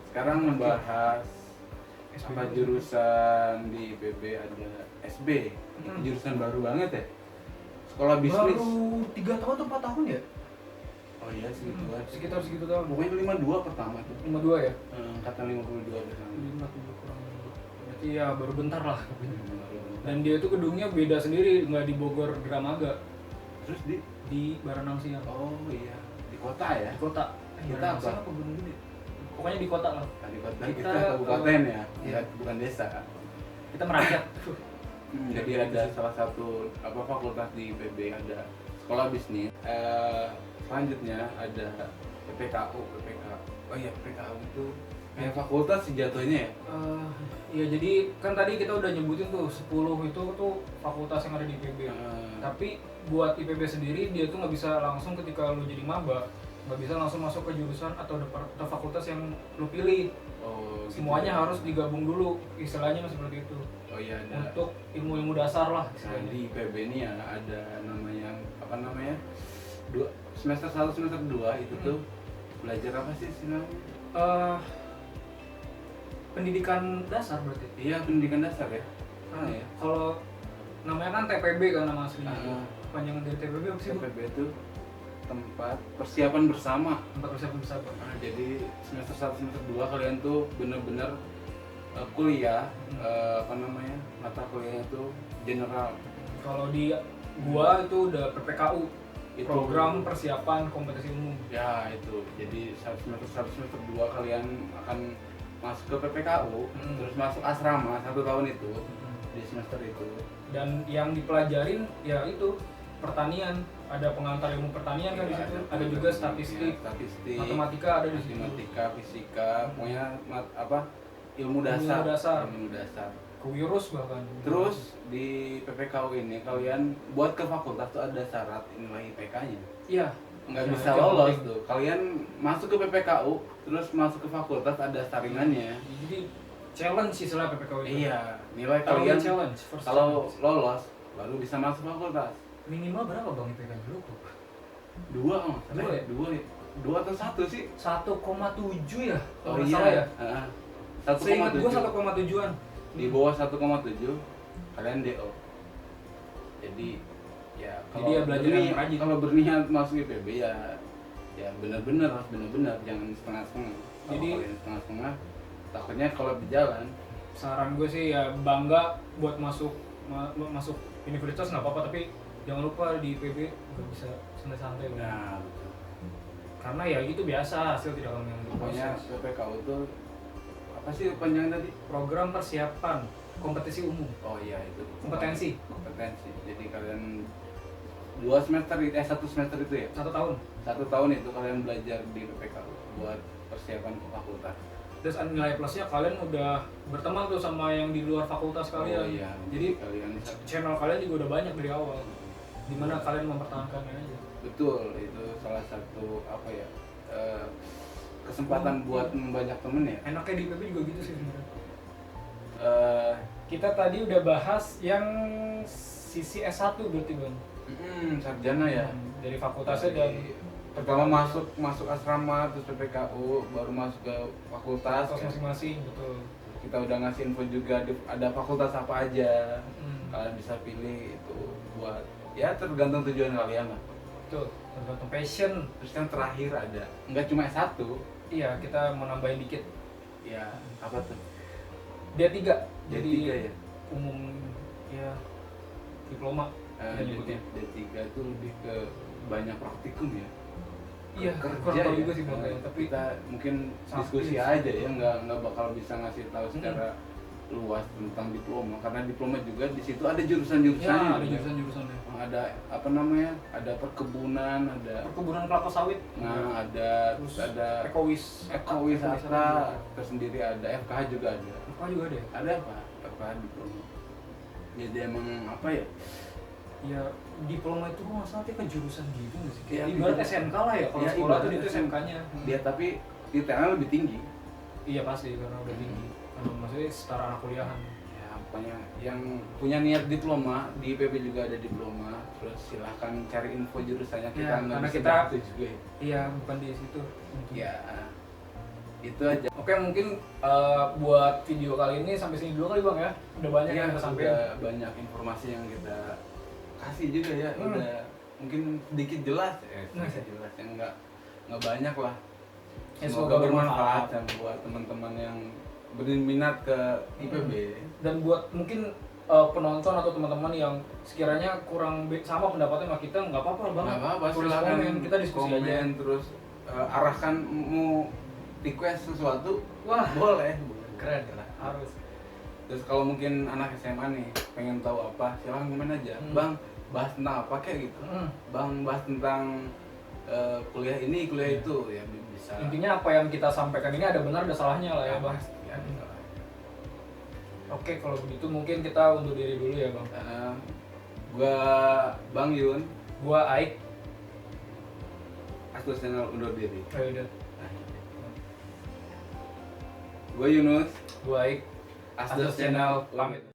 Speaker 2: Sekarang membahas apa jurusan di IPB, ada SB. Itu jurusan baru banget ya. Sekolah bisnis.
Speaker 1: Baru 3 tahun atau 4 tahun ya?
Speaker 2: Oh iya segitu kan.
Speaker 1: Sekitar segitu tahun.
Speaker 2: Pokoknya 52 pertama tuh.
Speaker 1: 52 ya?
Speaker 2: Angkatan 52 pertama.
Speaker 1: 52 kurang lebih. Berarti ya baru bentar lah. Dan dia itu gedungnya beda sendiri, nggak di Bogor Dramaga,
Speaker 2: Terus
Speaker 1: di Baranang Siang.
Speaker 2: oh iya, di kota ya.
Speaker 1: Di kota.
Speaker 2: Kita
Speaker 1: Baranang
Speaker 2: apa?
Speaker 1: Siang apa Gunung Gede? Pokoknya di kota lah.
Speaker 2: Nah, di kota
Speaker 1: Kita,
Speaker 2: kita kabupaten ya,
Speaker 1: iya.
Speaker 2: bukan desa.
Speaker 1: Kita merakyat.
Speaker 2: Jadi ada salah satu apa fakultas di IPB, ada sekolah bisnis. Selanjutnya ada PPKU. Oh iya, PPKU itu kayak fakultas sih jatuhnya ya.
Speaker 1: Ya jadi kan tadi kita udah nyebutin tuh 10 itu tuh fakultas yang ada di IPB. Tapi buat IPB sendiri dia tuh nggak bisa langsung ketika lu jadi maba, nggak bisa langsung masuk ke jurusan atau fakultas yang lu pilih.
Speaker 2: Oh, gitu
Speaker 1: Semuanya
Speaker 2: ya.
Speaker 1: harus digabung dulu, istilahnya seperti itu.
Speaker 2: Oh iya, ada.
Speaker 1: Untuk ilmu-ilmu dasar lah
Speaker 2: Nah,
Speaker 1: istilahnya.
Speaker 2: di IPB ini ya ada namanya apa namanya? Semester 1 semester 2 itu tuh belajar apa sih namanya?
Speaker 1: Pendidikan dasar berarti.
Speaker 2: Iya, pendidikan dasar ya. Ya.
Speaker 1: Kalau namanya kan TPB kan nama aslinya.
Speaker 2: Ah.
Speaker 1: Panjangan dari TPB apa sih? Bu?
Speaker 2: TPB itu tempat persiapan bersama.
Speaker 1: Tempat persiapan bersama.
Speaker 2: Nah, jadi semester 1 semester 2 kalian tuh bener-bener kuliah apa namanya? Mata kuliahnya tuh general.
Speaker 1: Kalau di gua itu udah PPKU,
Speaker 2: Itu
Speaker 1: program persiapan kompetisi umum.
Speaker 2: ya itu. Jadi semester 1 semester 2 kalian akan masuk ke PPKU, terus masuk asrama 1 tahun itu di semester itu.
Speaker 1: Dan yang dipelajarin ya itu pertanian, ada pengantar ilmu pertanian kan di situ, ada juga statistik, matematika ada di situ,
Speaker 2: matematika, fisika, pokoknya ilmu dasar.
Speaker 1: kewirus bahkan.
Speaker 2: Terus di PPKU ini kalian buat ke fakultas tuh ada syarat nilai IPK-nya.
Speaker 1: Iya.
Speaker 2: Nggak
Speaker 1: Nah,
Speaker 2: bisa
Speaker 1: itu yang
Speaker 2: lolos
Speaker 1: penting.
Speaker 2: tuh. Kalian masuk ke PPKU, terus masuk ke fakultas ada saringannya.
Speaker 1: Jadi challenge sih setelah PPKU itu.
Speaker 2: Iya, nilai
Speaker 1: Kalau
Speaker 2: kalian
Speaker 1: challenge, first
Speaker 2: kalau
Speaker 1: challenge.
Speaker 2: lolos baru bisa masuk fakultas.
Speaker 1: Minimal berapa bang IPK dulu kok?
Speaker 2: 2 kalau nggak salah.
Speaker 1: Dua ya?
Speaker 2: 2 atau 1 sih?
Speaker 1: 1,7 ya?
Speaker 2: Oh
Speaker 1: Kalau nggak
Speaker 2: iya.
Speaker 1: salah ya?
Speaker 2: Heeh.
Speaker 1: Seingat gua
Speaker 2: 1,7.
Speaker 1: 1,7-an.
Speaker 2: Di bawah 1,7 kalian DO. Jadi ya
Speaker 1: Jadi ya belajar yang rajin.
Speaker 2: kalau berniat masuk IPB ya benar-benar harus benar-benar, jangan setengah-setengah. Kalau
Speaker 1: Jadi
Speaker 2: kalian setengah-setengah takutnya kalau berjalan.
Speaker 1: saran gue sih ya bangga buat masuk universitas nggak apa-apa, tapi jangan lupa di IPB nggak bisa santai-santai Bang.
Speaker 2: Nah, betul.
Speaker 1: Karena ya itu biasa, hasil tidak akan yang
Speaker 2: Pokoknya
Speaker 1: diproses.
Speaker 2: PPKU itu apa sih panjang tadi?
Speaker 1: Program persiapan kompetisi umum,
Speaker 2: Oh iya itu.
Speaker 1: kompetensi
Speaker 2: Kompetensi. Jadi kalian 1 semester itu ya.
Speaker 1: 1 tahun.
Speaker 2: 1 tahun itu kalian belajar di PPKU buat persiapan ke fakultas.
Speaker 1: Terus nilai plusnya kalian udah berteman tuh sama yang di luar fakultas kalian.
Speaker 2: Oh iya.
Speaker 1: Jadi
Speaker 2: kalian
Speaker 1: channel kalian juga udah banyak dari awal. Dimana kalian mempertahankannya aja.
Speaker 2: betul, itu salah satu kesempatan buat membanyak temen ya.
Speaker 1: Enaknya di IPB juga gitu sih sebenarnya.
Speaker 2: Eh,
Speaker 1: Kita tadi udah bahas yang sisi S1 berarti Bang.
Speaker 2: sarjana ya.
Speaker 1: Dari fakultasnya dan
Speaker 2: Pertama masuk asrama, terus PPKU, baru masuk ke fakultas.
Speaker 1: fakultas
Speaker 2: Kan.
Speaker 1: masing-masing, betul.
Speaker 2: Kita udah ngasih info juga ada fakultas apa aja.
Speaker 1: Hmm.
Speaker 2: Kalian bisa pilih itu buat ya tergantung tujuan kalian lah.
Speaker 1: Betul, tergantung passion.
Speaker 2: Terus yang terakhir ada nggak cuma S1.
Speaker 1: Iya, kita mau nambahin dikit.
Speaker 2: Ya, apa tuh?
Speaker 1: D3. Jadi
Speaker 2: D3 ya.
Speaker 1: umum ya diploma kita nyebutnya.
Speaker 2: D3 itu lebih ke banyak praktikum ya.
Speaker 1: Iya,
Speaker 2: Kerja
Speaker 1: kurang tahu
Speaker 2: ya.
Speaker 1: juga sih Bang,
Speaker 2: Nah,
Speaker 1: tapi
Speaker 2: kita mungkin
Speaker 1: Sampai
Speaker 2: diskusi
Speaker 1: sih.
Speaker 2: aja ya, nggak bakal bisa ngasih tahu secara luas tentang diploma, karena diploma juga di situ ada
Speaker 1: ya
Speaker 2: jurusan-jurusannya.
Speaker 1: ada jurusan-jurusannya.
Speaker 2: Ada apa namanya? Ada perkebunan, ada
Speaker 1: Perkebunan kelapa sawit.
Speaker 2: ada
Speaker 1: Terus
Speaker 2: ada
Speaker 1: ekowis.
Speaker 2: ekowisata tersendiri, ada FKH juga ada.
Speaker 1: Apa juga deh?
Speaker 2: Ada apa? FKH diploma. Jadi emang apa ya?
Speaker 1: Ya diploma itu kok masalah ke jurusan gitu nggak sih?
Speaker 2: Iya,
Speaker 1: Kayak ibarat
Speaker 2: gitu.
Speaker 1: SMK lah ya, kalau
Speaker 2: Iya,
Speaker 1: sekolah tuh
Speaker 2: ibarat
Speaker 1: itu SMK-nya.
Speaker 2: Dia tapi detailnya lebih tinggi.
Speaker 1: Iya pasti karena udah tinggi. Karena maksudnya setara anak kuliahan.
Speaker 2: Ya, pokoknya yang punya niat diploma di IPB juga ada diploma. Terus silahkan cari info jurusannya, kita
Speaker 1: Ya,
Speaker 2: nggak
Speaker 1: karena
Speaker 2: bisa
Speaker 1: kita-
Speaker 2: bantu juga.
Speaker 1: Iya, bukan di situ.
Speaker 2: Ya, itu aja.
Speaker 1: Oke, mungkin buat video kali ini sampai sini dulu kali Bang ya. Udah banyak yang kita sampaikan.
Speaker 2: udah banyak informasi yang kita kasih juga ya. Udah mungkin sedikit jelas ya, sedikit jelas yang nggak banyak lah.
Speaker 1: Ya,
Speaker 2: Semoga
Speaker 1: semoga
Speaker 2: bermanfaat
Speaker 1: bermanfaat.
Speaker 2: dan buat teman-teman yang berminat ke IPB.
Speaker 1: Dan buat mungkin penonton atau teman-teman yang sekiranya kurang sama pendapatnya sama kita, nggak apa-apa Bang.
Speaker 2: Nggak apa-apa,
Speaker 1: Tulis
Speaker 2: silakan
Speaker 1: komen, kita diskusi aja.
Speaker 2: komen, terus arahkan mau request sesuatu.
Speaker 1: Wah,
Speaker 2: boleh.
Speaker 1: keren harus.
Speaker 2: Terus kalau mungkin anak SMA nih pengen tahu apa, silahkan komen aja. Bang, bahas tentang apa kayak gitu. Bang, bahas tentang kuliah ini, kuliah itu ya bisa.
Speaker 1: Intinya apa yang kita sampaikan ini ada benar ada salahnya lah ya Bang.
Speaker 2: pasti ada salahnya.
Speaker 1: Oke, kalau begitu mungkin kita undur diri dulu ya Bang.
Speaker 2: Gua Bang Yun,
Speaker 1: Gua Aik.
Speaker 2: Astos Channel undur diri.
Speaker 1: Ya udah.
Speaker 2: Gua Yunus,
Speaker 1: Gua Aik.
Speaker 2: Astos
Speaker 1: Channel
Speaker 2: Channel
Speaker 1: pamit.